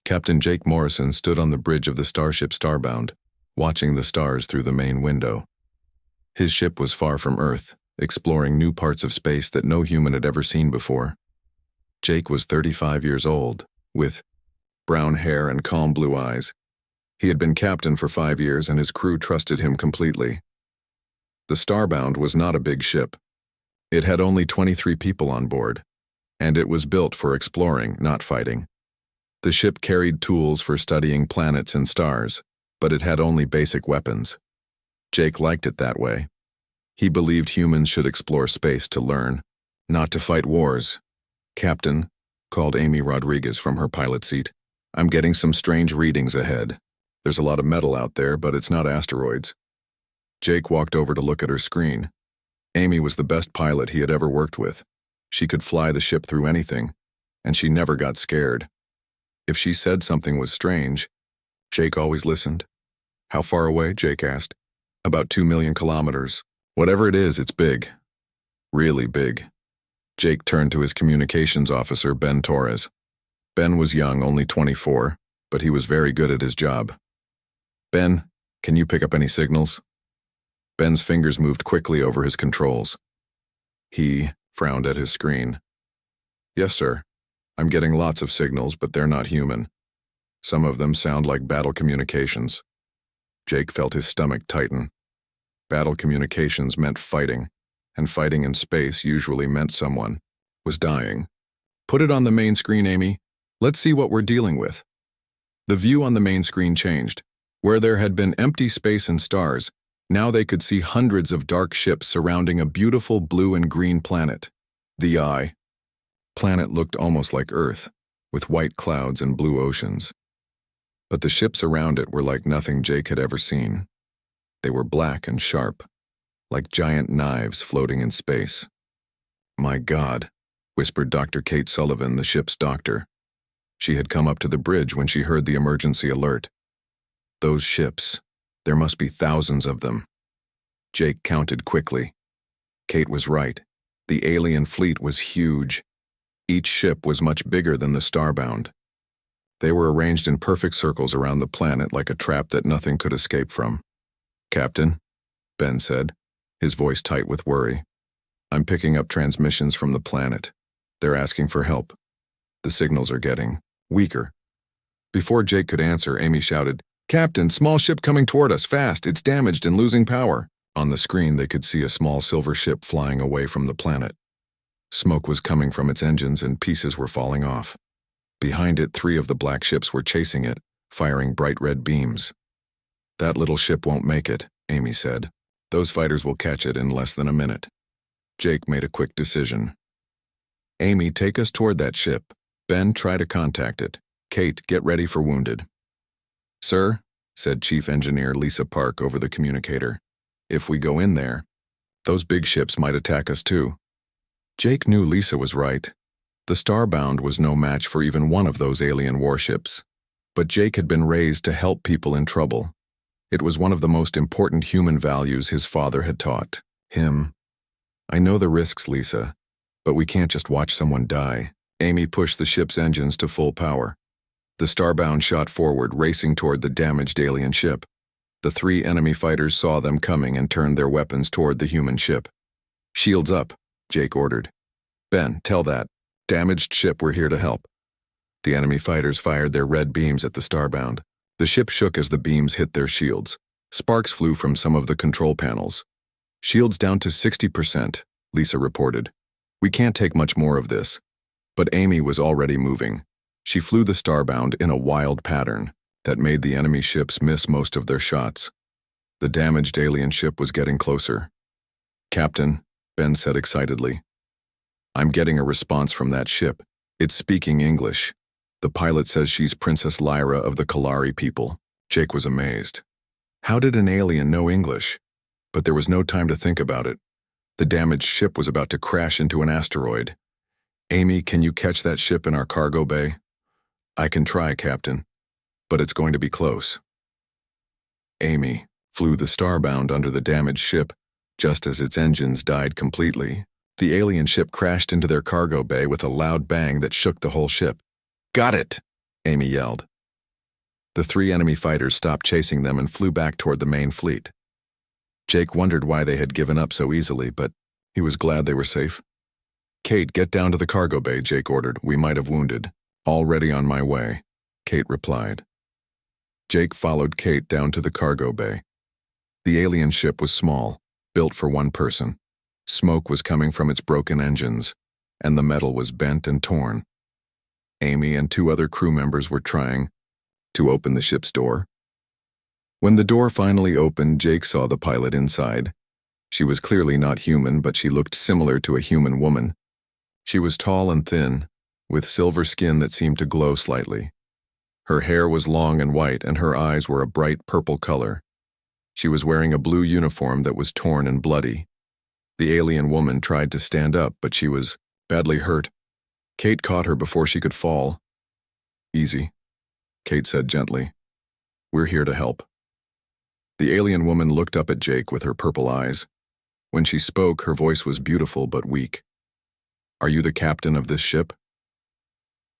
Captain Jake Morrison stood on the bridge of the starship Starbound, watching the stars through the main window. His ship was far from Earth, exploring new parts of space that no human had ever seen before. Jake was 35 years old, with brown hair and calm blue eyes. He had been captain for 5 years and his crew trusted him completely. The Starbound was not a big ship. It had only 23 people on board, and it was built for exploring, not fighting. The ship carried tools for studying planets and stars, but it had only basic weapons. Jake liked it that way. He believed humans should explore space to learn, not to fight wars. "Captain," called Amy Rodriguez from her pilot seat, "I'm getting some strange readings ahead. There's a lot of metal out there, but it's not asteroids." Jake walked over to look at her screen. Amy was the best pilot he had ever worked with. She could fly the ship through anything, and she never got scared. If she said something was strange, Jake always listened. "How far away?" Jake asked. "About 2 million kilometers. Whatever it is, it's big. Really big." Jake turned to his communications officer, Ben Torres. Ben was young, only 24, but he was very good at his job. "Ben, can you pick up any signals?" Ben's fingers moved quickly over his controls. He frowned at his screen. "Yes, sir. I'm getting lots of signals, but they're not human. Some of them sound like battle communications." Jake felt his stomach tighten. Battle communications meant fighting, and fighting in space usually meant someone was dying. "Put it on the main screen, Amy. Let's see what we're dealing with." The view on the main screen changed. Where there had been empty space and stars, now they could see hundreds of dark ships surrounding a beautiful blue and green planet. The Eye. Planet looked almost like Earth, with white clouds and blue oceans. But the ships around it were like nothing Jake had ever seen. They were black and sharp, like giant knives floating in space. "My God," whispered Dr. Kate Sullivan, the ship's doctor. She had come up to the bridge when she heard the emergency alert. "Those ships, there must be thousands of them." Jake counted quickly. Kate was right. The alien fleet was huge. Each ship was much bigger than the Starbound. They were arranged in perfect circles around the planet like a trap that nothing could escape from. "Captain," Ben said, his voice tight with worry, "I'm picking up transmissions from the planet. They're asking for help. The signals are getting weaker." Before Jake could answer, Amy shouted, "Captain, small ship coming toward us, fast, it's damaged and losing power." On the screen they could see a small silver ship flying away from the planet. Smoke was coming from its engines and pieces were falling off. Behind it, 3 of the black ships were chasing it, firing bright red beams. "That little ship won't make it," Amy said. "Those fighters will catch it in less than a minute." Jake made a quick decision. "Amy, take us toward that ship. Ben, try to contact it. Kate, get ready for wounded." "Sir," said Chief Engineer Lisa Park over the communicator, "if we go in there, those big ships might attack us too." Jake knew Lisa was right. The Starbound was no match for even one of those alien warships. But Jake had been raised to help people in trouble. It was one of the most important human values his father had taught him. "I know the risks, Lisa, but we can't just watch someone die." Amy pushed the ship's engines to full power. The Starbound shot forward, racing toward the damaged alien ship. The 3 enemy fighters saw them coming and turned their weapons toward the human ship. "Shields up," Jake ordered. "Ben, tell that damaged ship we're here to help." The enemy fighters fired their red beams at the Starbound. The ship shook as the beams hit their shields. Sparks flew from some of the control panels. "Shields down to 60%, Lisa reported. "We can't take much more of this." But Amy was already moving. She flew the Starbound in a wild pattern that made the enemy ships miss most of their shots. The damaged alien ship was getting closer. "Captain," Ben said excitedly, "I'm getting a response from that ship. It's speaking English. The pilot says she's Princess Lyra of the Kalari people." Jake was amazed. How did an alien know English? But there was no time to think about it. The damaged ship was about to crash into an asteroid. "Amy, can you catch that ship in our cargo bay?" "I can try, Captain, but it's going to be close." Amy flew the Starbound under the damaged ship. Just as its engines died completely, the alien ship crashed into their cargo bay with a loud bang that shook the whole ship. "Got it!" Amy yelled. The three enemy fighters stopped chasing them and flew back toward the main fleet. Jake wondered why they had given up so easily, but he was glad they were safe. "Kate, get down to the cargo bay," Jake ordered. "We might have wounded." "Already on my way," Kate replied. Jake followed Kate down to the cargo bay. The alien ship was small, built for one person. Smoke was coming from its broken engines, and the metal was bent and torn. Amy and two other crew members were trying to open the ship's door. When the door finally opened, Jake saw the pilot inside. She was clearly not human, but she looked similar to a human woman. She was tall and thin, with silver skin that seemed to glow slightly. Her hair was long and white, and her eyes were a bright purple color. She was wearing a blue uniform that was torn and bloody. The alien woman tried to stand up, but she was badly hurt. Kate caught her before she could fall. "Easy," Kate said gently. "We're here to help." The alien woman looked up at Jake with her purple eyes. When she spoke, her voice was beautiful but weak. "Are you the captain of this ship?"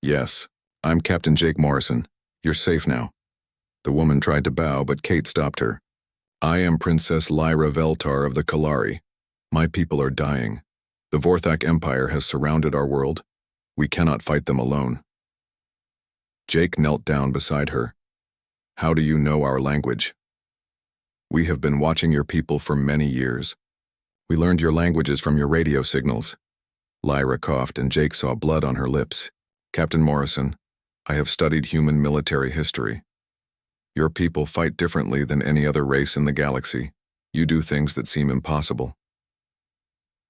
"Yes, I'm Captain Jake Morrison. You're safe now." The woman tried to bow, but Kate stopped her. "I am Princess Lyra Veltar of the Kalari. My people are dying. The Vorthak Empire has surrounded our world. We cannot fight them alone." Jake knelt down beside her. "How do you know our language?" "We have been watching your people for many years. We learned your languages from your radio signals." Lyra coughed, and Jake saw blood on her lips. "Captain Morrison, I have studied human military history. Your people fight differently than any other race in the galaxy. You do things that seem impossible."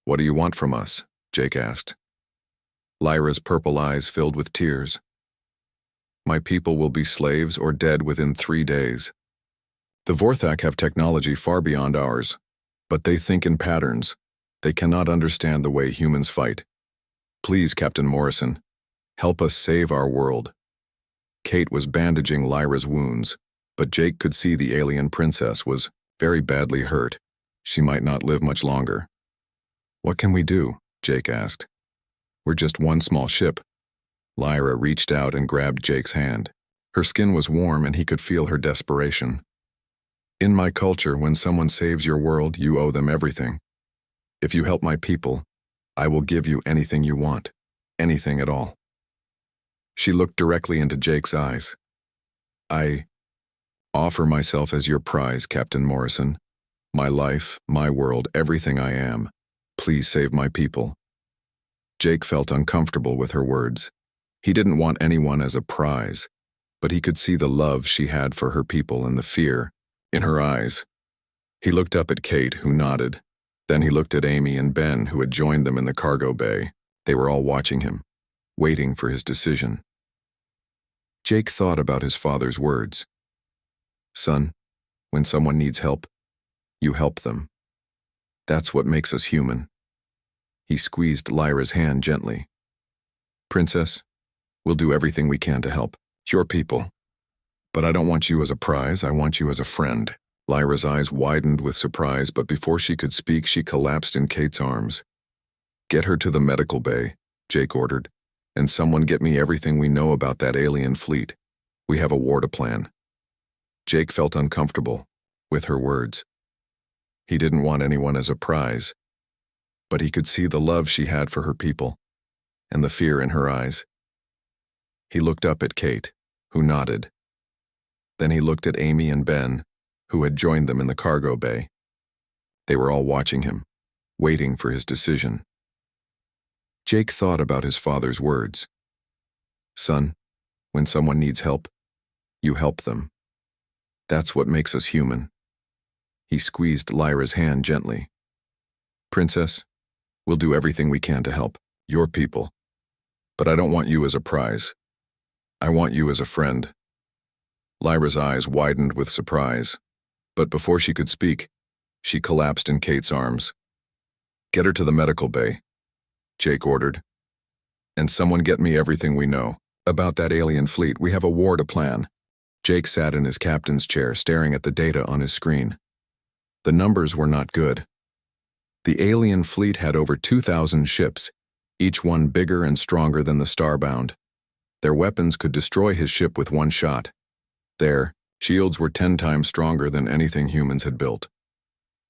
"What do you want from us?" Jake asked. Lyra's purple eyes filled with tears. "My people will be slaves or dead within 3 days. The Vorthak have technology far beyond ours, but they think in patterns. They cannot understand the way humans fight. Please, Captain Morrison, help us save our world." Kate was bandaging Lyra's wounds, but Jake could see the alien princess was very badly hurt. She might not live much longer. "What can we do?" Jake asked. "We're just one small ship." Lyra reached out and grabbed Jake's hand. Her skin was warm, and he could feel her desperation. "In my culture, when someone saves your world, you owe them everything. If you help my people, I will give you anything you want, anything at all." She looked directly into Jake's eyes. "I offer myself as your prize, Captain Morrison. My life, my world, everything I am. Please save my people." Jake felt uncomfortable with her words. He didn't want anyone as a prize, but he could see the love she had for her people and the fear in her eyes. He looked up at Kate, who nodded. Then he looked at Amy and Ben, who had joined them in the cargo bay. They were all watching him, waiting for his decision. Jake thought about his father's words. "Son, when someone needs help, you help them. That's what makes us human." He squeezed Lyra's hand gently. "Princess, we'll do everything we can to help your people. But I don't want you as a prize, I want you as a friend." Lyra's eyes widened with surprise, but before she could speak, she collapsed in Kate's arms. "Get her to the medical bay," Jake ordered, "and someone get me everything we know about that alien fleet. We have a war to plan." Jake felt uncomfortable with her words. He didn't want anyone as a prize, but he could see the love she had for her people and the fear in her eyes. He looked up at Kate, who nodded. Then he looked at Amy and Ben, who had joined them in the cargo bay. They were all watching him, waiting for his decision. Jake thought about his father's words. "Son, when someone needs help, you help them. That's what makes us human." He squeezed Lyra's hand gently. "Princess, we'll do everything we can to help your people. But I don't want you as a prize. I want you as a friend." Lyra's eyes widened with surprise, but before she could speak, she collapsed in Kate's arms. "Get her to the medical bay," Jake ordered. "And someone get me everything we know about that alien fleet. We have a war to plan." Jake sat in his captain's chair, staring at the data on his screen. The numbers were not good. The alien fleet had over 2,000 ships, each one bigger and stronger than the Starbound. Their weapons could destroy his ship with one shot. Their shields were 10 times stronger than anything humans had built.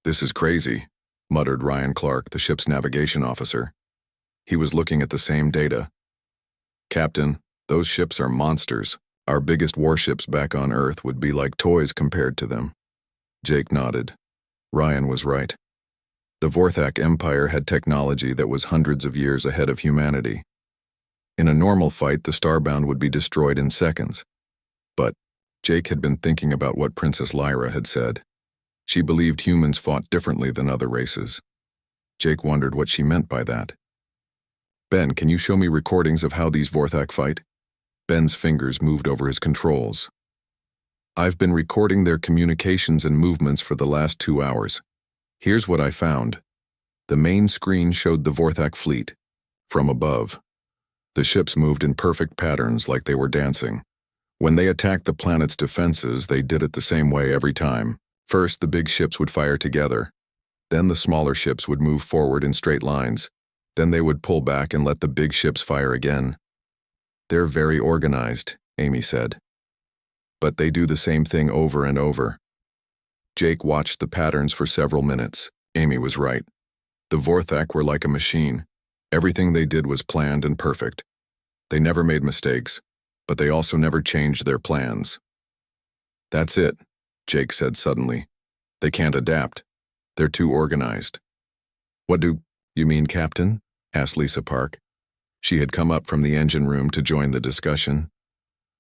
"This is crazy," muttered Ryan Clark, the ship's navigation officer. He was looking at the same data. "Captain, those ships are monsters. Our biggest warships back on Earth would be like toys compared to them." Jake nodded. Ryan was right. The Vorthak Empire had technology that was hundreds of years ahead of humanity. In a normal fight, the Starbound would be destroyed in seconds. But Jake had been thinking about what Princess Lyra had said. She believed humans fought differently than other races. Jake wondered what she meant by that. "Ben, can you show me recordings of how these Vorthak fight?" Ben's fingers moved over his controls. "I've been recording their communications and movements for the last 2 hours. Here's what I found." The main screen showed the Vorthak fleet from above. The ships moved in perfect patterns like they were dancing. When they attacked the planet's defenses, they did it the same way every time. First, the big ships would fire together. Then the smaller ships would move forward in straight lines. Then they would pull back and let the big ships fire again. "They're very organized," Amy said. "But they do the same thing over and over." Jake watched the patterns for several minutes. Amy was right. The Vorthak were like a machine. Everything they did was planned and perfect. They never made mistakes, but they also never changed their plans. "That's it," Jake said suddenly. "They can't adapt. They're too organized." "What do you mean, Captain?" asked Lisa Park. She had come up from the engine room to join the discussion.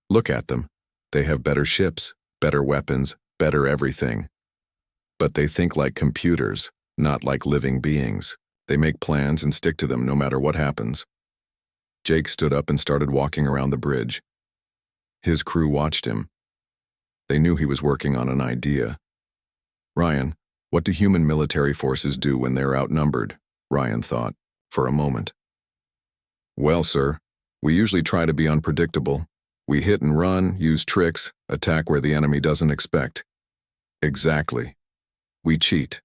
"Look at them. They have better ships, better weapons, better everything. But they think like computers, not like living beings. They make plans and stick to them no matter what happens." Jake stood up and started walking around the bridge. His crew watched him. They knew he was working on an idea. "Ryan, what do human military forces do when they're outnumbered?" Ryan thought, for a moment. "Well, sir, we usually try to be unpredictable. We hit and run, use tricks, attack where the enemy doesn't expect." "Exactly. We cheat."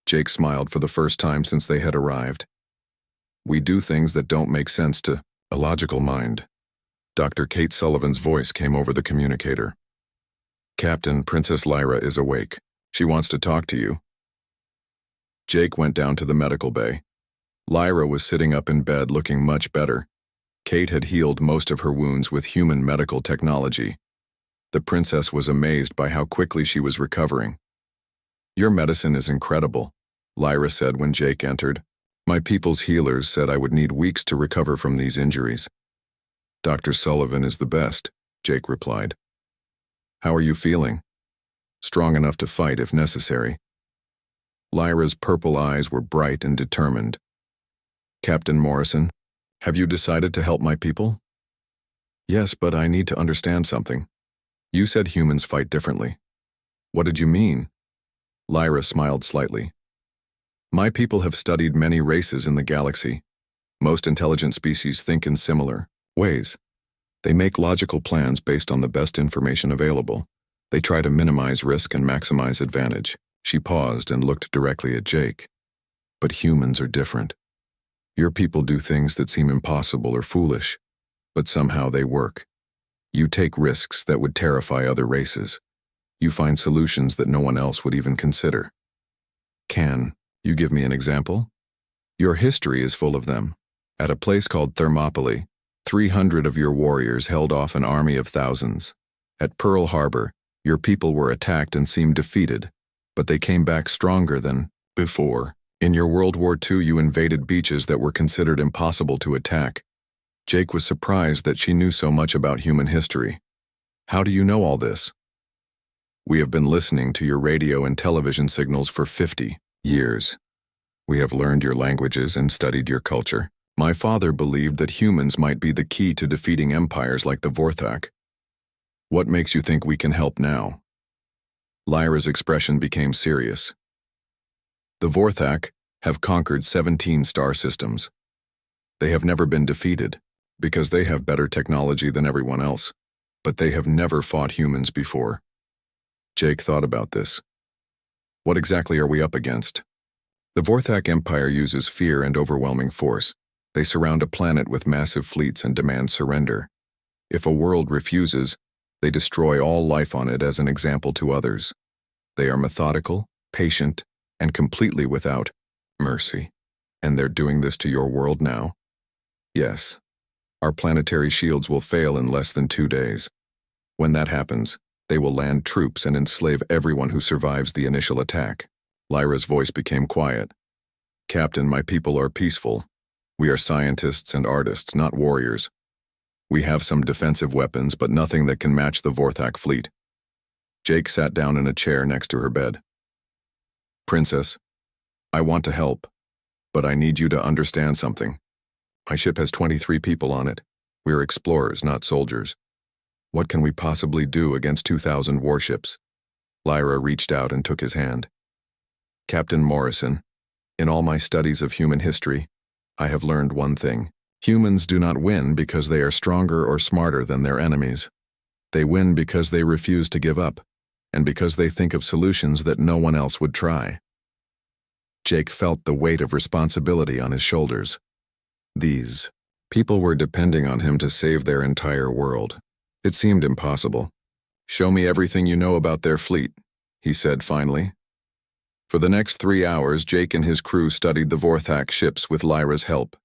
Jake smiled for the first time since they had arrived. "We do things that don't make sense to a logical mind." Dr. Kate Sullivan's voice came over the communicator. "Captain, Princess Lyra is awake. She wants to talk to you." Jake went down to the medical bay. Lyra was sitting up in bed looking much better. Kate had healed most of her wounds with human medical technology. The princess was amazed by how quickly she was recovering. "Your medicine is incredible," Lyra said when Jake entered. "My people's healers said I would need weeks to recover from these injuries." "Dr. Sullivan is the best," Jake replied. "How are you feeling?" "Strong enough to fight if necessary." Lyra's purple eyes were bright and determined. "Captain Morrison, have you decided to help my people?" "Yes, but I need to understand something. You said humans fight differently. What did you mean?" Lyra smiled slightly. "My people have studied many races in the galaxy. Most intelligent species think in similar ways. They make logical plans based on the best information available. They try to minimize risk and maximize advantage." She paused and looked directly at Jake. "But humans are different. Your people do things that seem impossible or foolish, but somehow they work. You take risks that would terrify other races. You find solutions that no one else would even consider. Can you give me an example?" "Your history is full of them. At a place called Thermopylae, 300 of your warriors held off an army of thousands. At Pearl Harbor, your people were attacked and seemed defeated, but they came back stronger than before. In your World War II, you invaded beaches that were considered impossible to attack." Jake was surprised that she knew so much about human history. "How do you know all this?" "We have been listening to your radio and television signals for 50 years. We have learned your languages and studied your culture. My father believed that humans might be the key to defeating empires like the Vorthak. What makes you think we can help now?" Lyra's expression became serious. "The Vorthak have conquered 17 star systems. They have never been defeated, because they have better technology than everyone else, but they have never fought humans before." Jake thought about this. "What exactly are we up against?" "The Vorthak Empire uses fear and overwhelming force. They surround a planet with massive fleets and demand surrender. If a world refuses, They destroy all life on it as an example to others. They are methodical, patient, and completely without mercy. And they're doing this to your world now? Yes. Our planetary shields will fail in less than 2 days. When that happens, they will land troops and enslave everyone who survives the initial attack. Lyra's voice became quiet. Captain, my people are peaceful. We are scientists and artists, not warriors. We have some defensive weapons, but nothing that can match the Vorthak fleet. Jake sat down in a chair next to her bed. Princess, I want to help, but I need you to understand something. My ship has 23 people on it. We're explorers, not soldiers. What can we possibly do against 2,000 warships? Lyra reached out and took his hand. Captain Morrison, in all my studies of human history, I have learned one thing. Humans do not win because they are stronger or smarter than their enemies. They win because they refuse to give up, and because they think of solutions that no one else would try. Jake felt the weight of responsibility on his shoulders. These people were depending on him to save their entire world. It seemed impossible. Show me everything you know about their fleet, he said finally. For the next 3 hours, Jake and his crew studied the Vorthak ships with Lyra's help.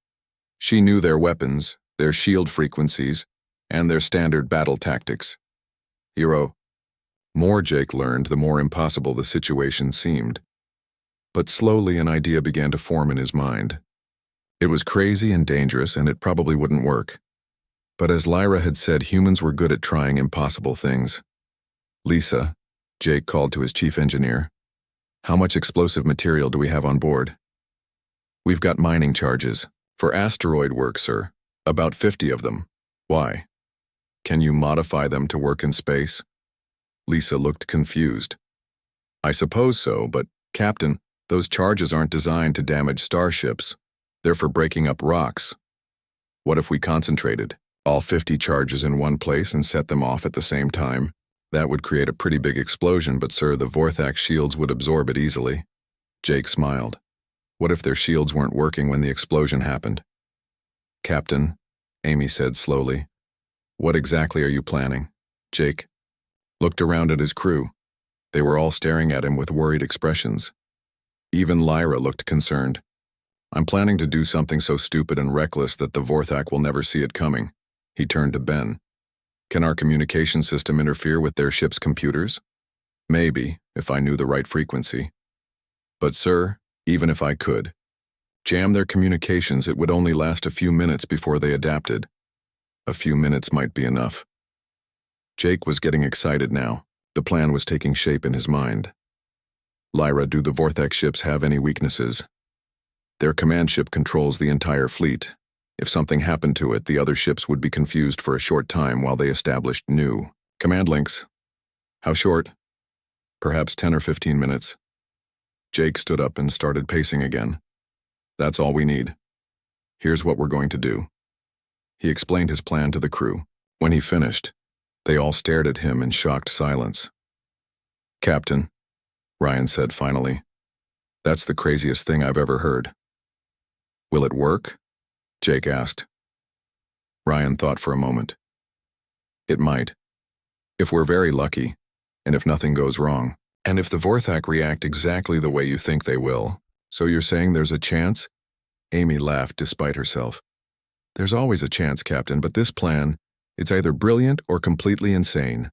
She knew their weapons, their shield frequencies, and their standard battle tactics. More Jake learned, the more impossible the situation seemed. But slowly an idea began to form in his mind. It was crazy and dangerous, and it probably wouldn't work. But as Lyra had said, humans were good at trying impossible things. Lisa, Jake called to his chief engineer. How much explosive material do we have on board? We've got mining charges. For asteroid work, sir. About 50 of them. Why? Can you modify them to work in space? Lisa looked confused. I suppose so, but, Captain, those charges aren't designed to damage starships. They're for breaking up rocks. What if we concentrated all 50 charges in one place and set them off at the same time? That would create a pretty big explosion, but sir, the Vorthak shields would absorb it easily. Jake smiled. What if their shields weren't working when the explosion happened? Captain, Amy said slowly. What exactly are you planning? Jake looked around at his crew. They were all staring at him with worried expressions. Even Lyra looked concerned. I'm planning to do something so stupid and reckless that the Vorthak will never see it coming. He turned to Ben. Can our communication system interfere with their ship's computers? Maybe, if I knew the right frequency. But sir, even if I could jam their communications, it would only last a few minutes before they adapted. A few minutes might be enough. Jake was getting excited now. The plan was taking shape in his mind. Lyra, do the Vorthak ships have any weaknesses? Their command ship controls the entire fleet. If something happened to it, the other ships would be confused for a short time while they established new command links. How short? Perhaps 10 or 15 minutes. Jake stood up and started pacing again. That's all we need. Here's what we're going to do. He explained his plan to the crew. When he finished, they all stared at him in shocked silence. Captain, Ryan said finally, that's the craziest thing I've ever heard. Will it work? Jake asked. Ryan thought for a moment. It might. If we're very lucky, and if nothing goes wrong, and if the Vorthak react exactly the way you think they will. So you're saying there's a chance? Amy laughed despite herself. There's always a chance, Captain, but this plan, it's either brilliant or completely insane.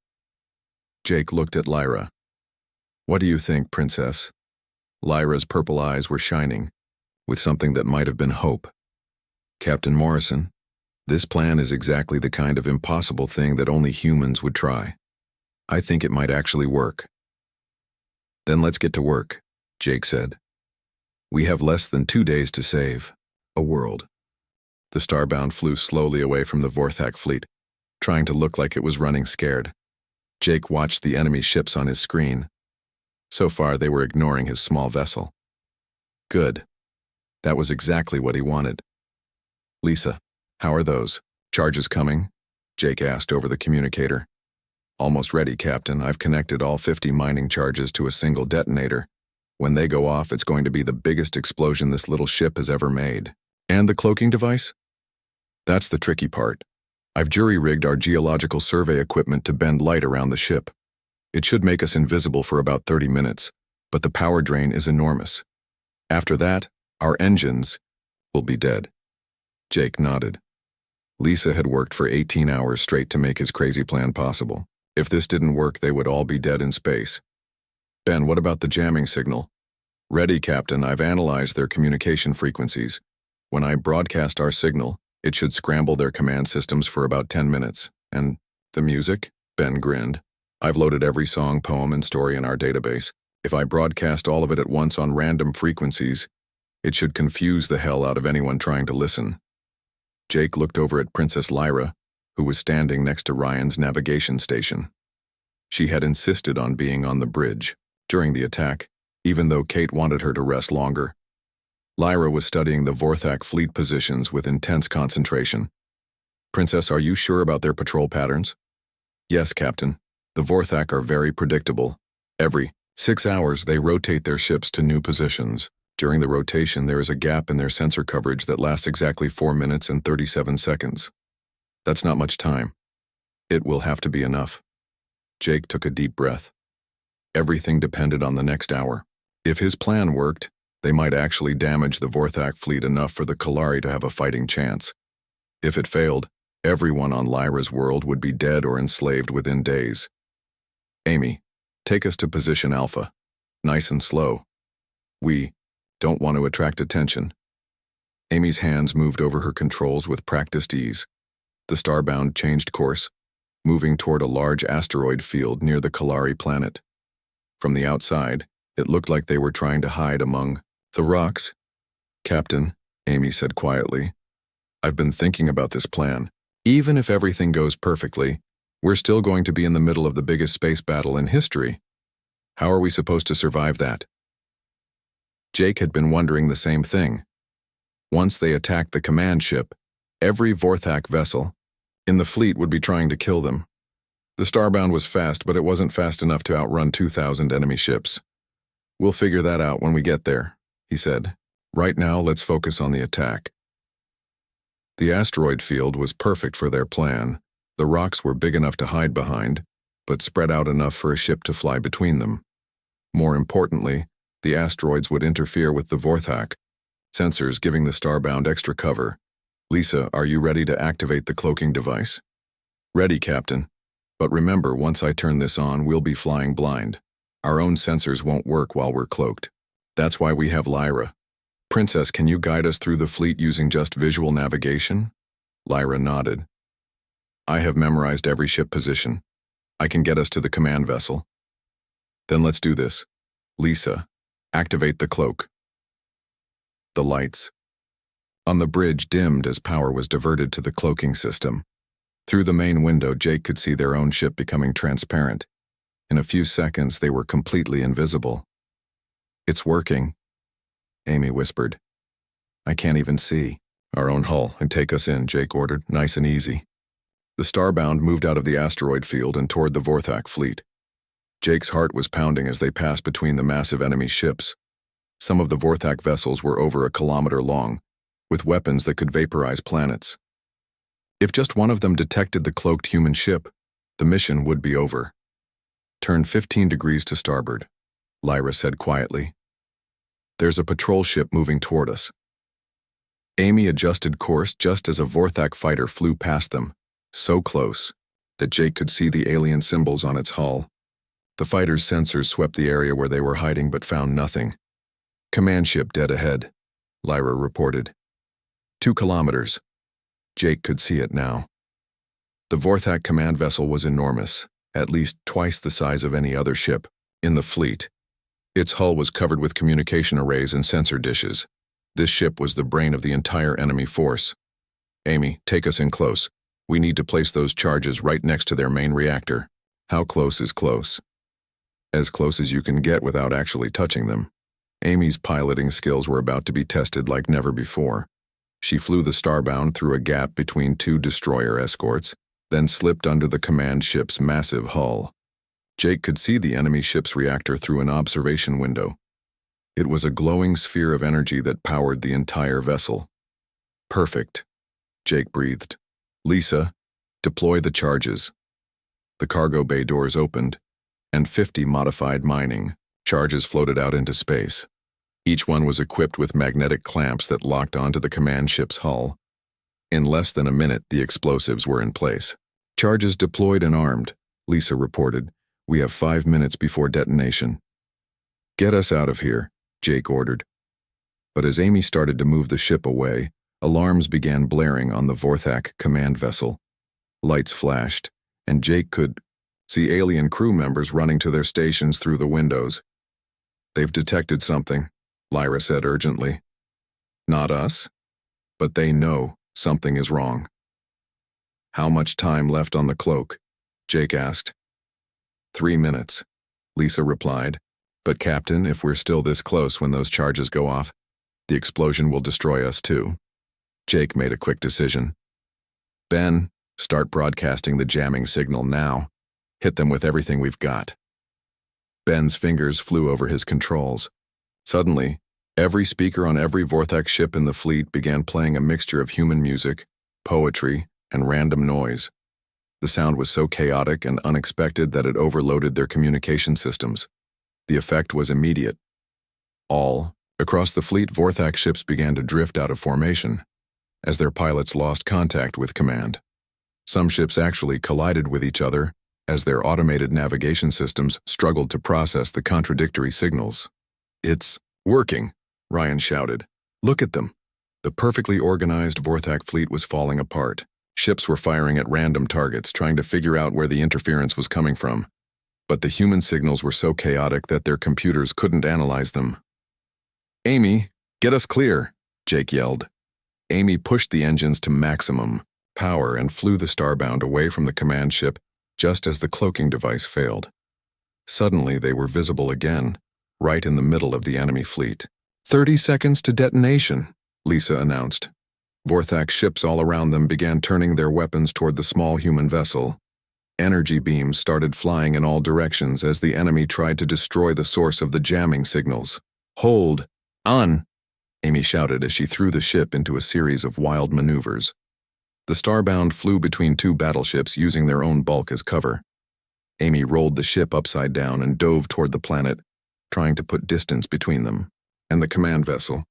Jake looked at Lyra. What do you think, Princess? Lyra's purple eyes were shining, with something that might have been hope. Captain Morrison, this plan is exactly the kind of impossible thing that only humans would try. I think it might actually work. Then let's get to work, Jake said. We have less than 2 days to save a world. The Starbound flew slowly away from the Vorthak fleet, trying to look like it was running scared. Jake watched the enemy ships on his screen. So far, they were ignoring his small vessel. Good. That was exactly what he wanted. Lisa, how are those charges coming? Jake asked over the communicator. Almost ready, Captain. I've connected all 50 mining charges to a single detonator. When they go off, it's going to be the biggest explosion this little ship has ever made. And the cloaking device? That's the tricky part. I've jury-rigged our geological survey equipment to bend light around the ship. It should make us invisible for about 30 minutes, but the power drain is enormous. After that, our engines will be dead. Jake nodded. Lisa had worked for 18 hours straight to make his crazy plan possible. If this didn't work, they would all be dead in space. Ben, what about the jamming signal? Ready, Captain. I've analyzed their communication frequencies. When I broadcast our signal, it should scramble their command systems for about 10 minutes. And the music? Ben grinned. I've loaded every song, poem, and story in our database. If I broadcast all of it at once on random frequencies, it should confuse the hell out of anyone trying to listen. Jake looked over at Princess Lyra, who was standing next to Ryan's navigation station. She had insisted on being on the bridge during the attack, even though Kate wanted her to rest longer. Lyra was studying the Vorthak fleet positions with intense concentration. Princess, are you sure about their patrol patterns? Yes, Captain. The Vorthak are very predictable. Every 6 hours, they rotate their ships to new positions. During the rotation, there is a gap in their sensor coverage that lasts exactly 4 minutes and 37 seconds. That's not much time. It will have to be enough. Jake took a deep breath. Everything depended on the next hour. If his plan worked, they might actually damage the Vorthak fleet enough for the Kalari to have a fighting chance. If it failed, everyone on Lyra's world would be dead or enslaved within days. Amy, take us to position Alpha. Nice and slow. We don't want to attract attention. Amy's hands moved over her controls with practiced ease. The Starbound changed course, moving toward a large asteroid field near the Kalari planet. From the outside, it looked like they were trying to hide among the rocks. Captain, Amy said quietly, I've been thinking about this plan. Even if everything goes perfectly, we're still going to be in the middle of the biggest space battle in history. How are we supposed to survive that? Jake had been wondering the same thing. Once they attacked the command ship, every Vorthak vessel in the fleet would be trying to kill them. The Starbound was fast, but it wasn't fast enough to outrun 2,000 enemy ships. We'll figure that out when we get there, he said. Right now, let's focus on the attack. The asteroid field was perfect for their plan. The rocks were big enough to hide behind, but spread out enough for a ship to fly between them. More importantly, the asteroids would interfere with the Vorthak, sensors giving the Starbound extra cover. Lisa, are you ready to activate the cloaking device? Ready, Captain. But remember, once I turn this on, we'll be flying blind. Our own sensors won't work while we're cloaked. That's why we have Lyra. Princess, can you guide us through the fleet using just visual navigation? Lyra nodded. I have memorized every ship position. I can get us to the command vessel. Then let's do this. Lisa, activate the cloak. The lights on the bridge dimmed as power was diverted to the cloaking system. Through the main window, Jake could see their own ship becoming transparent. In a few seconds, they were completely invisible. It's working, Amy whispered. I can't even see. Our own hull, and take us in, Jake ordered, nice and easy. The Starbound moved out of the asteroid field and toward the Vorthak fleet. Jake's heart was pounding as they passed between the massive enemy ships. Some of the Vorthak vessels were over 1 kilometer long, with weapons that could vaporize planets. If just one of them detected the cloaked human ship, the mission would be over. Turn 15 degrees to starboard, Lyra said quietly. There's a patrol ship moving toward us. Amy adjusted course just as a Vorthak fighter flew past them, so close that Jake could see the alien symbols on its hull. The fighter's sensors swept the area where they were hiding but found nothing. Command ship dead ahead, Lyra reported. 2 kilometers. Jake could see it now. The Vorthak command vessel was enormous, at least twice the size of any other ship in the fleet. Its hull was covered with communication arrays and sensor dishes. This ship was the brain of the entire enemy force. Amy, take us in close. We need to place those charges right next to their main reactor. How close is close? As close as you can get without actually touching them. Amy's piloting skills were about to be tested like never before. She flew the Starbound through a gap between 2 destroyer escorts, then slipped under the command ship's massive hull. Jake could see the enemy ship's reactor through an observation window. It was a glowing sphere of energy that powered the entire vessel. Perfect, Jake breathed. Lisa, Deploy the charges. The cargo bay doors opened, and 50 modified mining charges floated out into space. Each one was equipped with magnetic clamps that locked onto the command ship's hull. In less than a minute, the explosives were in place. Charges deployed and armed, Lisa reported. We have 5 minutes before detonation. Get us out of here, Jake ordered. But as Amy started to move the ship away, alarms began blaring on the Vorthak command vessel. Lights flashed, and Jake could see alien crew members running to their stations through the windows. They've detected something, Lyra said urgently. Not us, but they know something is wrong. How much time left on the cloak? Jake asked. 3 minutes, Lisa replied. But Captain, if we're still this close when those charges go off, the explosion will destroy us too. Jake made a quick decision. Ben, start broadcasting the jamming signal now. Hit them with everything we've got. Ben's fingers flew over his controls. Suddenly, every speaker on every Vorthak ship in the fleet began playing a mixture of human music, poetry, and random noise. The sound was so chaotic and unexpected that it overloaded their communication systems. The effect was immediate. All, across the fleet, Vorthak ships began to drift out of formation, as their pilots lost contact with command. Some ships actually collided with each other, as their automated navigation systems struggled to process the contradictory signals. It's working, Ryan shouted. Look at them. The perfectly organized Vorthak fleet was falling apart. Ships were firing at random targets, trying to figure out where the interference was coming from. But the human signals were so chaotic that their computers couldn't analyze them. Amy, get us clear, Jake yelled. Amy pushed the engines to maximum power and flew the Starbound away from the command ship just as the cloaking device failed. Suddenly, they were visible again, right in the middle of the enemy fleet. 30 seconds to detonation, Lisa announced. Vorthak ships all around them began turning their weapons toward the small human vessel. Energy beams started flying in all directions as the enemy tried to destroy the source of the jamming signals. Hold on, Amy shouted as she threw the ship into a series of wild maneuvers. The Starbound flew between two battleships using their own bulk as cover. Amy rolled the ship upside down and dove toward the planet, trying to put distance between them and the command vessel.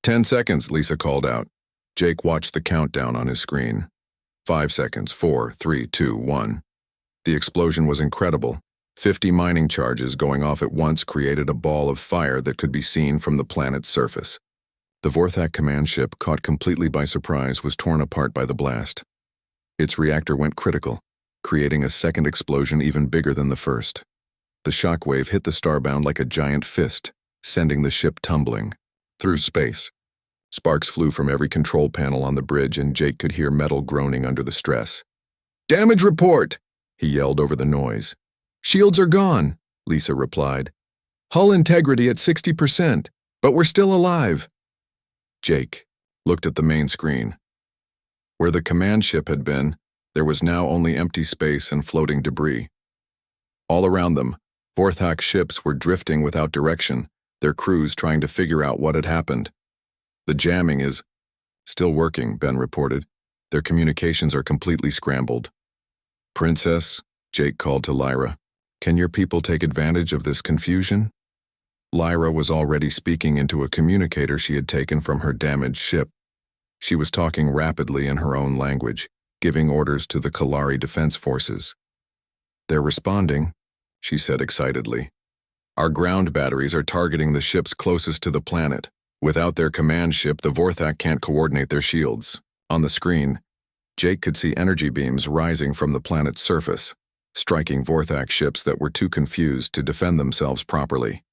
10 seconds, Lisa called out. Jake watched the countdown on his screen. 5 seconds, 4, 3, 2, 1. The explosion was incredible. 50 mining charges going off at once created a ball of fire that could be seen from the planet's surface. The Vorthak command ship, caught completely by surprise, was torn apart by the blast. Its reactor went critical, creating a second explosion even bigger than the first. The shockwave hit the Starbound like a giant fist, sending the ship tumbling through space. Sparks flew from every control panel on the bridge, and Jake could hear metal groaning under the stress. "Damage report!" he yelled over the noise. "Shields are gone," Lisa replied. "Hull integrity at 60%, but we're still alive." Jake looked at the main screen. Where the command ship had been, there was now only empty space and floating debris. All around them, Vorthak ships were drifting without direction, their crews trying to figure out what had happened. "The jamming is still working," Ben reported. "Their communications are completely scrambled." "Princess," Jake called to Lyra, "can your people take advantage of this confusion?" Lyra was already speaking into a communicator she had taken from her damaged ship. She was talking rapidly in her own language, giving orders to the Kalari Defense Forces. "They're responding," she said excitedly. "Our ground batteries are targeting the ships closest to the planet. Without their command ship, the Vorthak can't coordinate their shields." On the screen, Jake could see energy beams rising from the planet's surface, striking Vorthak ships that were too confused to defend themselves properly.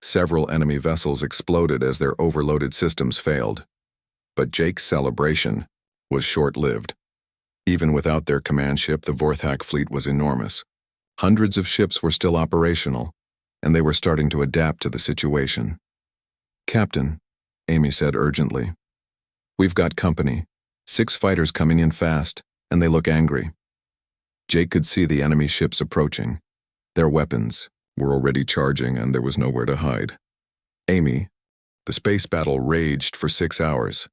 Several enemy vessels exploded as their overloaded systems failed. But Jake's celebration was short-lived. Even without their command ship, the Vorthak fleet was enormous. Hundreds of ships were still operational, and they were starting to adapt to the situation. "Captain," Amy said urgently, "we've got company. 6 fighters coming in fast, and they look angry." Jake could see the enemy ships approaching. Their weapons were already charging, and there was nowhere to hide. "Amy, the space battle raged for 6 hours.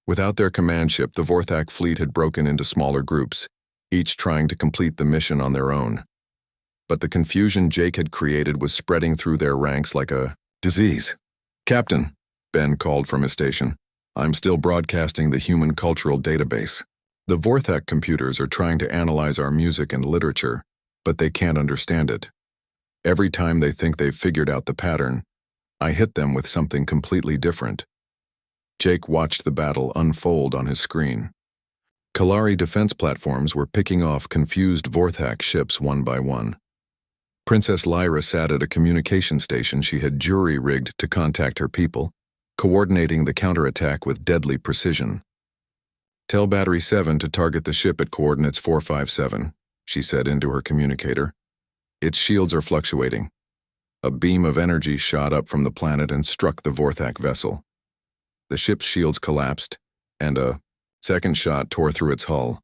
Without their command ship, the Vorthak fleet had broken into smaller groups, each trying to complete the mission on their own. But the confusion Jake had created was spreading through their ranks like a disease. "Captain," Ben called from his station, "I'm still broadcasting the human cultural database. The Vorthak computers are trying to analyze our music and literature, but they can't understand it. Every time they think they've figured out the pattern, I hit them with something completely different." Jake watched the battle unfold on his screen. Kalari defense platforms were picking off confused Vorthak ships one by one. Princess Lyra sat at a communication station she had jury-rigged to contact her people, coordinating the counterattack with deadly precision. "Tell Battery 7 to target the ship at coordinates 457, she said into her communicator. "Its shields are fluctuating." A beam of energy shot up from the planet and struck the Vorthak vessel. The ship's shields collapsed, and a second shot tore through its hull.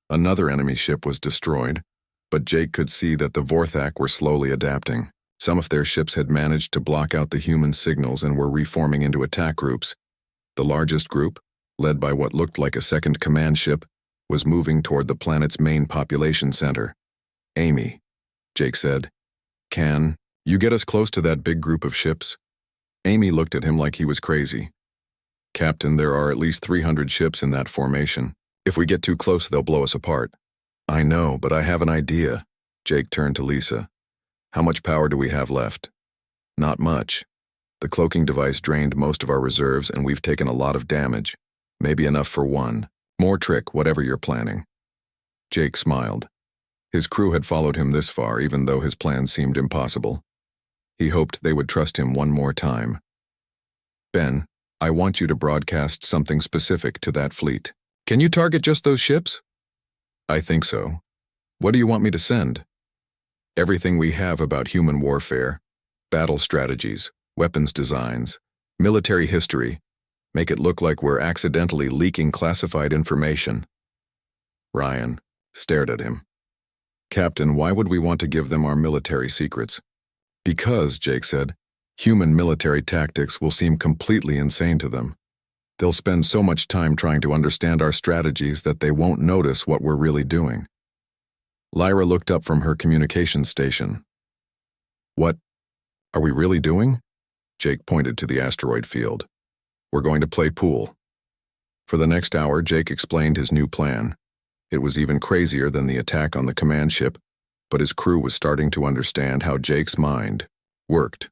Another enemy ship was destroyed, but Jake could see that the Vorthak were slowly adapting. Some of their ships had managed to block out the human signals and were reforming into attack groups. The largest group, led by what looked like a second command ship, was moving toward the planet's main population center. "Amy," Jake said, "can you get us close to that big group of ships?" Amy looked at him like he was crazy. "Captain, there are at least 300 ships in that formation. If we get too close, they'll blow us apart." "I know, but I have an idea." Jake turned to Lisa. "How much power do we have left?" "Not much. The cloaking device drained most of our reserves and we've taken a lot of damage. Maybe enough for one. More trick, whatever you're planning." Jake smiled. His crew had followed him this far even though his plan seemed impossible. He hoped they would trust him one more time. "Ben, I want you to broadcast something specific to that fleet." "Can you target just those ships?" "I think so. What do you want me to send?" "Everything we have about human warfare, battle strategies, weapons designs, military history. Make it look like we're accidentally leaking classified information." Ryan stared at him. "Captain, why would we want to give them our military secrets?" "Because," Jake said, "human military tactics will seem completely insane to them. They'll spend so much time trying to understand our strategies that they won't notice what we're really doing." Lyra looked up from her communications station. "What are we really doing?" Jake pointed to the asteroid field. "We're going to play pool." For the next hour, Jake explained his new plan. It was even crazier than the attack on the command ship, but his crew was starting to understand how Jake's mind worked.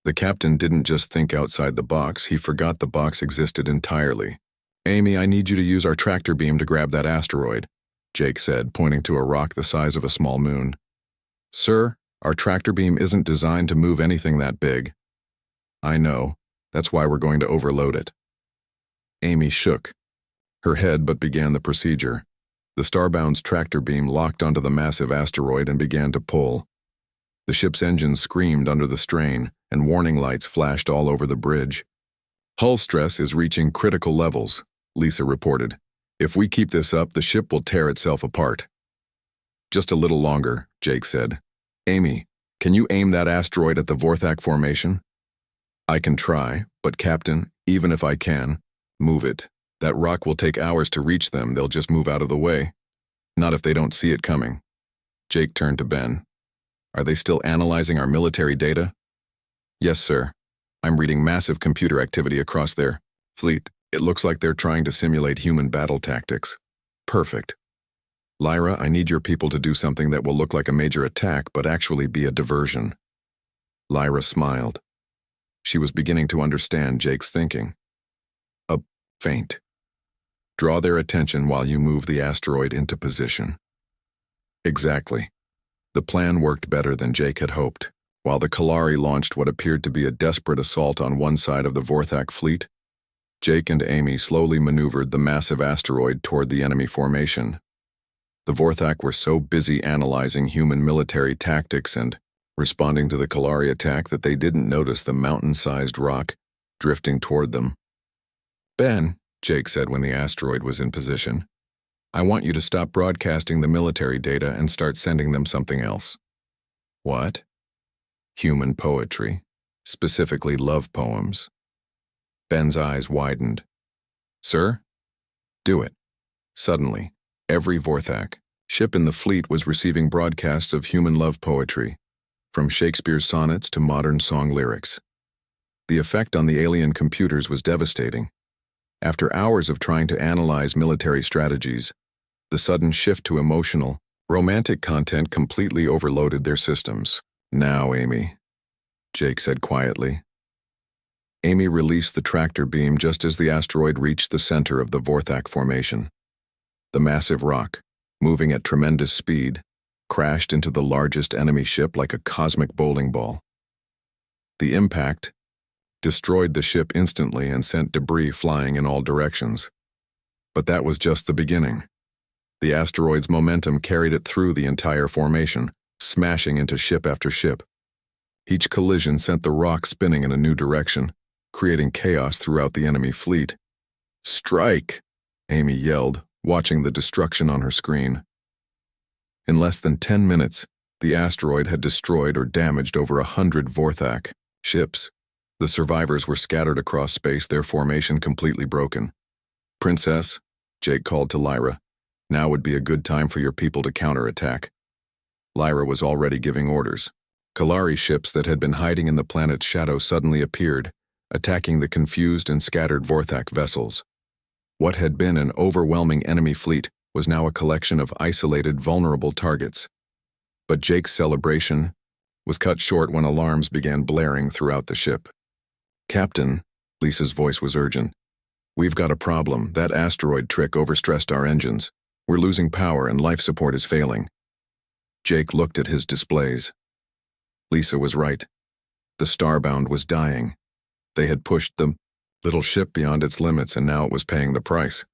The captain didn't just think outside the box, he forgot the box existed entirely. "Amy, I need you to use our tractor beam to grab that asteroid," Jake said, pointing to a rock the size of a small moon. "Sir, our tractor beam isn't designed to move anything that big." "I know. That's why we're going to overload it." Amy shook her head but began the procedure. The Starbound's tractor beam locked onto the massive asteroid and began to pull. The ship's engines screamed under the strain, and warning lights flashed all over the bridge. "Hull stress is reaching critical levels," Lisa reported. "If we keep this up, the ship will tear itself apart." "Just a little longer," Jake said. "Amy, can you aim that asteroid at the Vorthak formation?" "I can try, but Captain, even if I can, move it. That rock will take hours to reach them, they'll just move out of the way. Not if they don't see it coming." Jake turned to Ben. "Are they still analyzing our military data?" "Yes, sir. I'm reading massive computer activity across their fleet. It looks like they're trying to simulate human battle tactics." "Perfect. Lyra, I need your people to do something that will look like a major attack but actually be a diversion." Lyra smiled. She was beginning to understand Jake's thinking. "A feint. Draw their attention while you move the asteroid into position." Exactly. The plan worked better than Jake had hoped. While the Kalari launched what appeared to be a desperate assault on one side of the Vorthak fleet, Jake and Amy slowly maneuvered the massive asteroid toward the enemy formation. The Vorthak were so busy analyzing human military tactics and responding to the Kalari attack that they didn't notice the mountain-sized rock drifting toward them. "Ben," Jake said when the asteroid was in position, "I want you to stop broadcasting the military data and start sending them something else." "What?" "Human poetry, specifically love poems." Ben's eyes widened. "Sir?" "Do it. Suddenly, every Vorthak, ship in the fleet was receiving broadcasts of human love poetry, from Shakespeare's sonnets to modern song lyrics. The effect on the alien computers was devastating. After hours of trying to analyze military strategies, the sudden shift to emotional, romantic content completely overloaded their systems. "Now, Amy," Jake said quietly. Amy released the tractor beam just as the asteroid reached the center of the Vorthak formation. The massive rock, moving at tremendous speed, crashed into the largest enemy ship like a cosmic bowling ball. The impact destroyed the ship instantly and sent debris flying in all directions. But that was just the beginning. The asteroid's momentum carried it through the entire formation, smashing into ship after ship. Each collision sent the rock spinning in a new direction, creating chaos throughout the enemy fleet. "Strike!" Amy yelled, watching the destruction on her screen. In less than 10 minutes, the asteroid had destroyed or damaged over 100 Vorthak ships. The survivors were scattered across space, their formation completely broken. "Princess," Jake called to Lyra, "now would be a good time for your people to counterattack." Lyra was already giving orders. Kalari ships that had been hiding in the planet's shadow suddenly appeared, attacking the confused and scattered Vorthak vessels. What had been an overwhelming enemy fleet was now a collection of isolated, vulnerable targets. But Jake's celebration was cut short when alarms began blaring throughout the ship. "Captain," Lisa's voice was urgent, "we've got a problem. That asteroid trick overstressed our engines. We're losing power and life support is failing." Jake looked at his displays. Lisa was right. The Starbound was dying. They had pushed the little ship beyond its limits and now it was paying the price.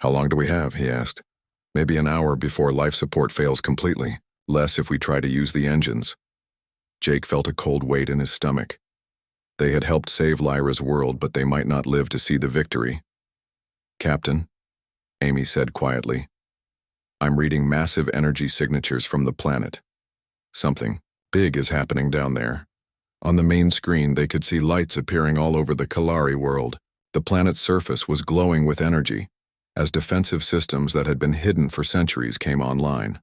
"How long do we have?" he asked. "Maybe an hour before life support fails completely. Less if we try to use the engines." Jake felt a cold weight in his stomach. They had helped save Lyra's world, but they might not live to see the victory. "Captain," Amy said quietly, "I'm reading massive energy signatures from the planet. Something big is happening down there." On the main screen, they could see lights appearing all over the Kalari world. The planet's surface was glowing with energy, as defensive systems that had been hidden for centuries came online.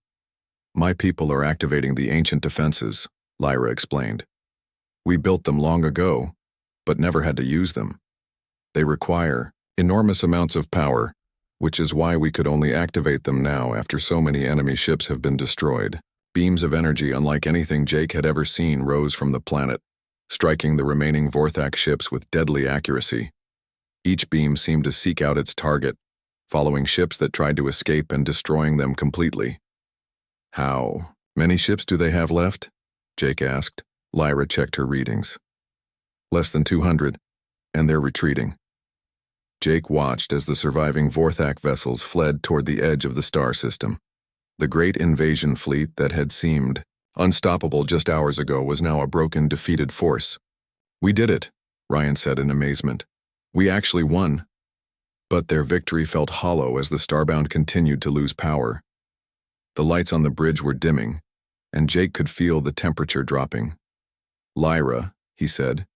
"My people are activating the ancient defenses," Lyra explained. "We built them long ago, but never had to use them. They require enormous amounts of power, which is why we could only activate them now after so many enemy ships have been destroyed." Beams of energy unlike anything Jake had ever seen rose from the planet, striking the remaining Vorthak ships with deadly accuracy. Each beam seemed to seek out its target, following ships that tried to escape and destroying them completely. "How many ships do they have left?" Jake asked. Lyra checked her readings. "Less than 200, and they're retreating." Jake watched as the surviving Vorthak vessels fled toward the edge of the star system. The great invasion fleet that had seemed unstoppable just hours ago was now a broken, defeated force. "We did it," Ryan said in amazement. "We actually won." But their victory felt hollow as the Starbound continued to lose power. The lights on the bridge were dimming, and Jake could feel the temperature dropping. "Lyra," he said,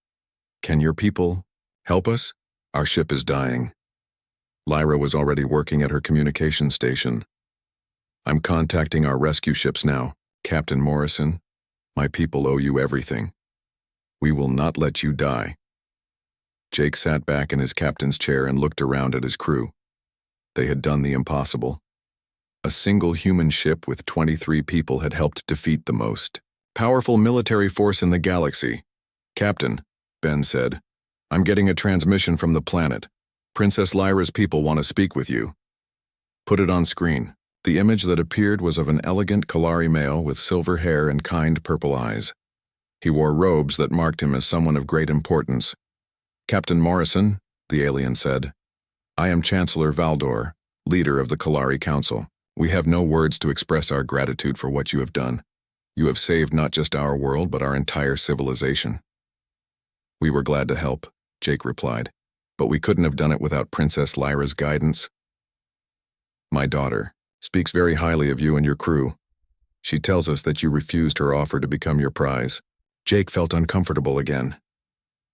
"can your people help us? Our ship is dying." Lyra was already working at her communication station. "I'm contacting our rescue ships now. Captain Morrison, my people owe you everything. We will not let you die." Jake sat back in his captain's chair and looked around at his crew. They had done the impossible. A single human ship with 23 people had helped defeat the most powerful military force in the galaxy. "Captain," Ben said, "I'm getting a transmission from the planet. Princess Lyra's people want to speak with you." "Put it on screen." The image that appeared was of an elegant Kalari male with silver hair and kind purple eyes. He wore robes that marked him as someone of great importance. "Captain Morrison," the alien said, "I am Chancellor Valdor, leader of the Kalari Council. We have no words to express our gratitude for what you have done. You have saved not just our world, but our entire civilization." "We were glad to help," Jake replied, "but we couldn't have done it without Princess Lyra's guidance. My daughter speaks very highly of you and your crew. She tells us that you refused her offer to become your prize." Jake felt uncomfortable again.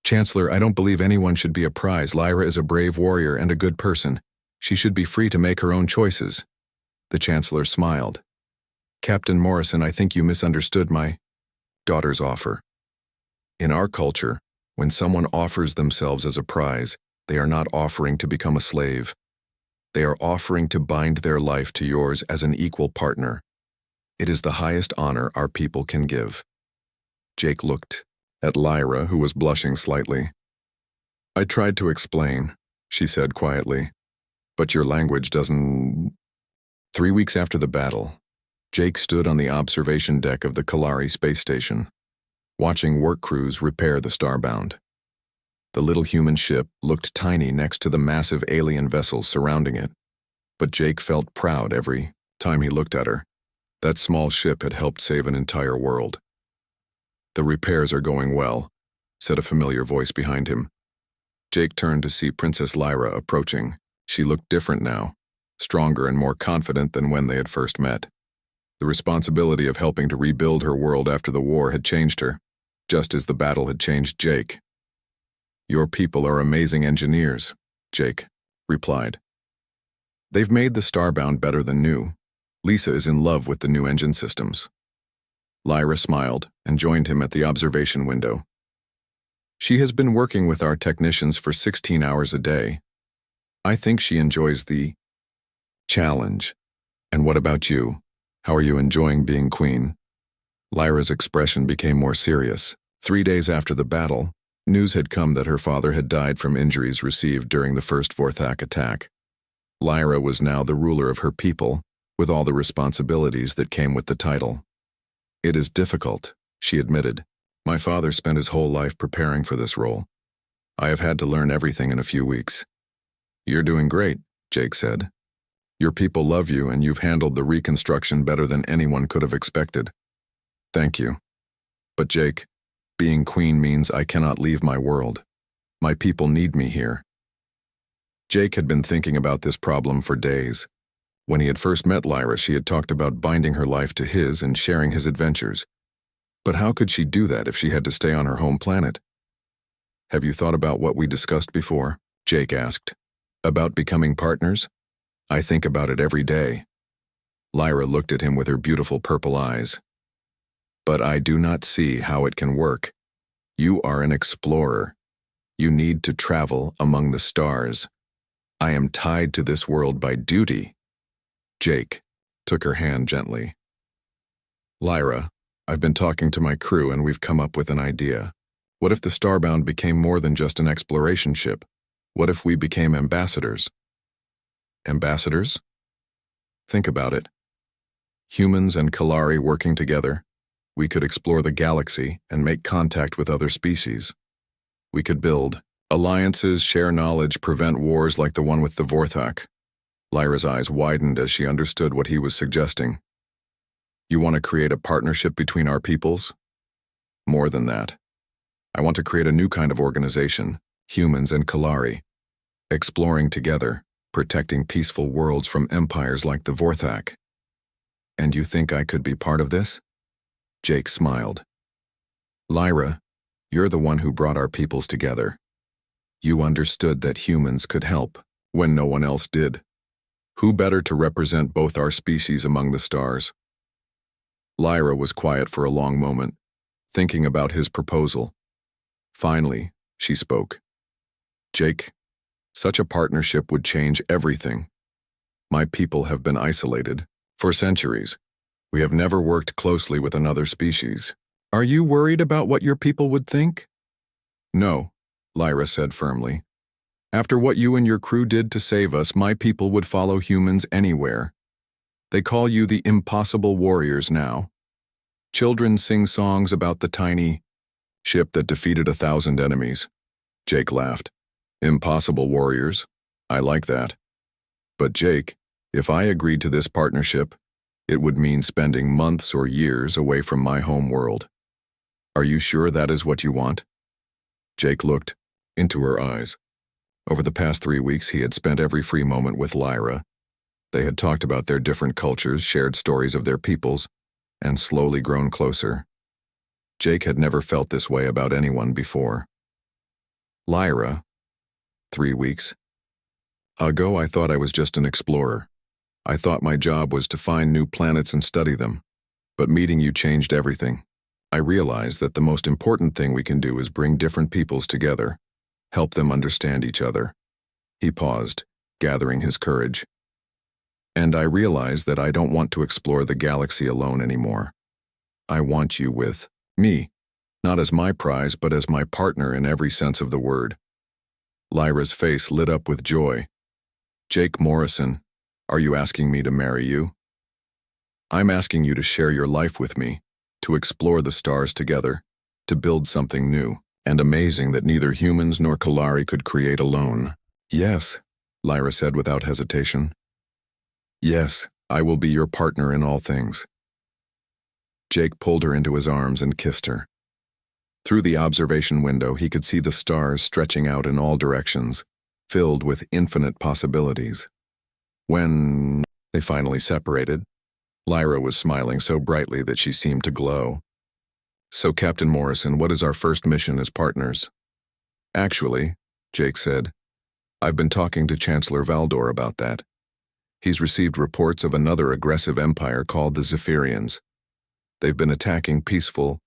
"Chancellor, I don't believe anyone should be a prize. Lyra is a brave warrior and a good person. She should be free to make her own choices." The Chancellor smiled. Captain Morrison, I think you misunderstood my daughter's offer. In our culture, when someone offers themselves as a prize, they are not offering to become a slave. They are offering to bind their life to yours as an equal partner. It is the highest honor our people can give. Jake looked at Lyra, who was blushing slightly. I tried to explain, she said quietly, but your language doesn't... 3 weeks after the battle, Jake stood on the observation deck of the Kalari space station, watching work crews repair the Starbound. The little human ship looked tiny next to the massive alien vessels surrounding it, but Jake felt proud every time he looked at her. That small ship had helped save an entire world. The repairs are going well, said a familiar voice behind him. Jake turned to see Princess Lyra approaching. She looked different now, stronger and more confident than when they had first met. The responsibility of helping to rebuild her world after the war had changed her, just as the battle had changed Jake. Your people are amazing engineers, Jake replied. They've made the Starbound better than new. Lisa is in love with the new engine systems. Lyra smiled and joined him at the observation window. She has been working with our technicians for 16 hours a day. I think she enjoys the challenge. And what about you? How are you enjoying being queen? Lyra's expression became more serious. 3 days after the battle, news had come that her father had died from injuries received during the first Vorthak attack. Lyra was now the ruler of her people, with all the responsibilities that came with the title. It is difficult, she admitted. My father spent his whole life preparing for this role. I have had to learn everything in a few weeks. You're doing great, Jake said. Your people love you and you've handled the reconstruction better than anyone could have expected. Thank you. But Jake, being queen means I cannot leave my world. My people need me here. Jake had been thinking about this problem for days. When he had first met Lyra, she had talked about binding her life to his and sharing his adventures. But how could she do that if she had to stay on her home planet? Have you thought about what we discussed before? Jake asked. About becoming partners? I think about it every day. Lyra looked at him with her beautiful purple eyes. But I do not see how it can work. You are an explorer. You need to travel among the stars. I am tied to this world by duty. Jake took her hand gently. Lyra, I've been talking to my crew and we've come up with an idea. What if the Starbound became more than just an exploration ship? What if we became ambassadors? Ambassadors? Think about it. Humans and Kalari working together. We could explore the galaxy and make contact with other species. We could build alliances, share knowledge, prevent wars like the one with the Vorthak. Lyra's eyes widened as she understood what he was suggesting. You want to create a partnership between our peoples? More than that. I want to create a new kind of organization, humans and Kalari, exploring together, protecting peaceful worlds from empires like the Vorthak. And you think I could be part of this? Jake smiled. Lyra, you're the one who brought our peoples together. You understood that humans could help when no one else did. Who better to represent both our species among the stars? Lyra was quiet for a long moment, thinking about his proposal. Finally, she spoke. Jake, such a partnership would change everything. My people have been isolated for centuries. We have never worked closely with another species. Are you worried about what your people would think? No, Lyra said firmly. After what you and your crew did to save us, my people would follow humans anywhere. They call you the Impossible Warriors now. Children sing songs about the tiny ship that defeated 1,000 enemies. Jake laughed. Impossible Warriors? I like that. But Jake, if I agreed to this partnership, it would mean spending months or years away from my home world. Are you sure that is what you want? Jake looked into her eyes. Over the past 3 weeks, he had spent every free moment with Lyra. They had talked about their different cultures, shared stories of their peoples, and slowly grown closer. Jake had never felt this way about anyone before. Lyra, 3 weeks ago, I thought I was just an explorer. I thought my job was to find new planets and study them. But meeting you changed everything. I realized that the most important thing we can do is bring different peoples together, help them understand each other. He paused, gathering his courage. And I realized that I don't want to explore the galaxy alone anymore. I want you with me, not as my prize, but as my partner in every sense of the word. Lyra's face lit up with joy. Jake Morrison, are you asking me to marry you? I'm asking you to share your life with me, to explore the stars together, to build something new and amazing that neither humans nor Kalari could create alone. Yes, Lyra said without hesitation. Yes, I will be your partner in all things. Jake pulled her into his arms and kissed her. Through the observation window, he could see the stars stretching out in all directions, filled with infinite possibilities. When they finally separated, Lyra was smiling so brightly that she seemed to glow. So, Captain Morrison, what is our first mission as partners? Actually, Jake said, I've been talking to Chancellor Valdor about that. He's received reports of another aggressive empire called the Zephyrians. They've been attacking peaceful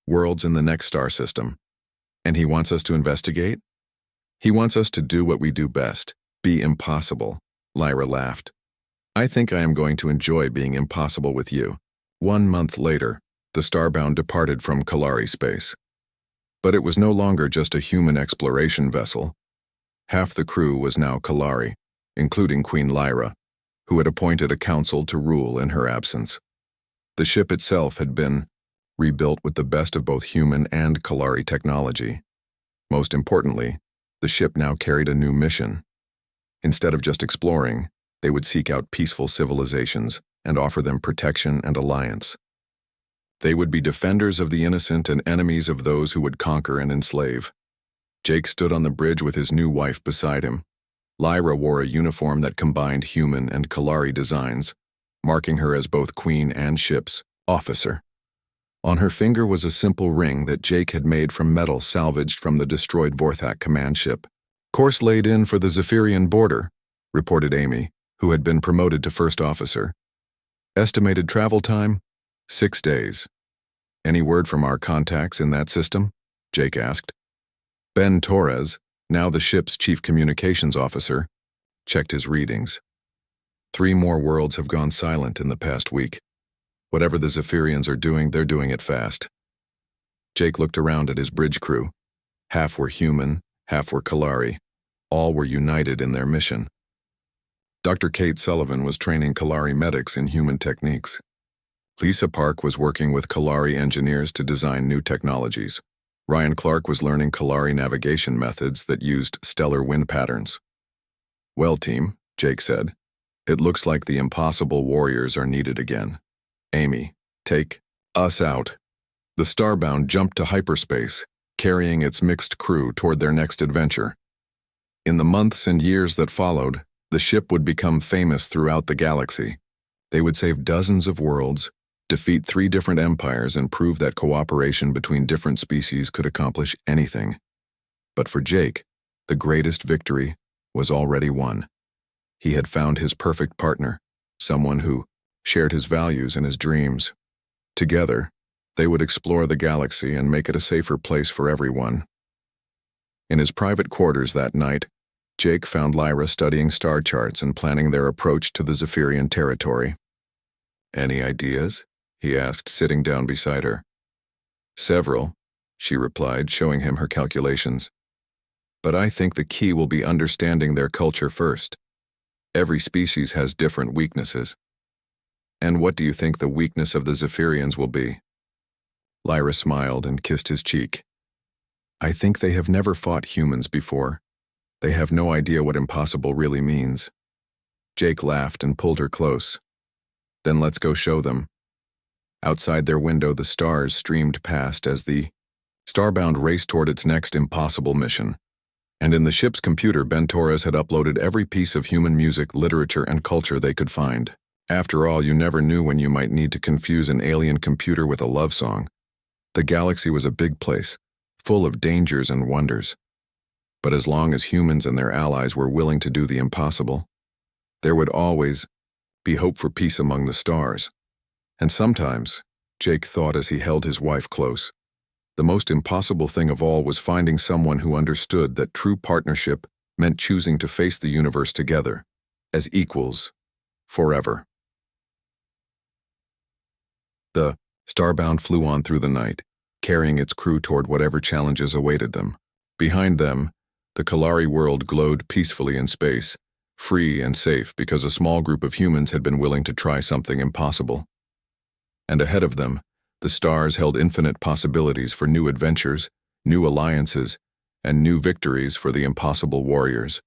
worlds in the next star system. And he wants us to investigate? He wants us to do what we do best, be impossible. Lyra laughed. I think I am going to enjoy being impossible with you. 1 month later, the Starbound departed from Kalari space. But it was no longer just a human exploration vessel. Half the crew was now Kalari, including Queen Lyra, who had appointed a council to rule in her absence. The ship itself had been rebuilt with the best of both human and Kalari technology. Most importantly, the ship now carried a new mission. Instead of just exploring, they would seek out peaceful civilizations and offer them protection and alliance. They would be defenders of the innocent and enemies of those who would conquer and enslave. Jake stood on the bridge with his new wife beside him. Lyra wore a uniform that combined human and Kalari designs, marking her as both queen and ship's officer. On her finger was a simple ring that Jake had made from metal salvaged from the destroyed Vorthak command ship. Course laid in for the Zephyrian border, reported Amy, who had been promoted to first officer. Estimated travel time? 6 days. Any word from our contacts in that system? Jake asked. Ben Torres, now the ship's chief communications officer, checked his readings. 3 more worlds have gone silent in the past week. Whatever the Zephyrians are doing, they're doing it fast. Jake looked around at his bridge crew. Half were human, half were Kalari. All were united in their mission. Dr. Kate Sullivan was training Kalari medics in human techniques. Lisa Park was working with Kalari engineers to design new technologies. Ryan Clark was learning Kalari navigation methods that used stellar wind patterns. Well, team, Jake said, it looks like the impossible warriors are needed again. Amy, take us out. The Starbound jumped to hyperspace, carrying its mixed crew toward their next adventure. In the months and years that followed, the ship would become famous throughout the galaxy. They would save dozens of worlds, defeat 3 different empires, and prove that cooperation between different species could accomplish anything. But for Jake, the greatest victory was already won. He had found his perfect partner, someone who shared his values and his dreams. Together, they would explore the galaxy and make it a safer place for everyone. In his private quarters that night, Jake found Lyra studying star charts and planning their approach to the Zephyrian territory. Any ideas? He asked, sitting down beside her. Several, she replied, showing him her calculations. But I think the key will be understanding their culture first. Every species has different weaknesses. And what do you think the weakness of the Zephyrians will be? Lyra smiled and kissed his cheek. I think they have never fought humans before. They have no idea what impossible really means. Jake laughed and pulled her close. Then let's go show them. Outside their window, the stars streamed past as the Starbound raced toward its next impossible mission. And in the ship's computer, Ben Torres had uploaded every piece of human music, literature, and culture they could find. After all, you never knew when you might need to confuse an alien computer with a love song. The galaxy was a big place, full of dangers and wonders. But as long as humans and their allies were willing to do the impossible, there would always be hope for peace among the stars. And sometimes, Jake thought as he held his wife close. The most impossible thing of all was finding someone who understood that true partnership meant choosing to face the universe together, as equals, forever. The Starbound flew on through the night, carrying its crew toward whatever challenges awaited them. Behind them, the Kalari world glowed peacefully in space, free and safe because a small group of humans had been willing to try something impossible. And ahead of them, the stars held infinite possibilities for new adventures, new alliances, and new victories for the impossible warriors.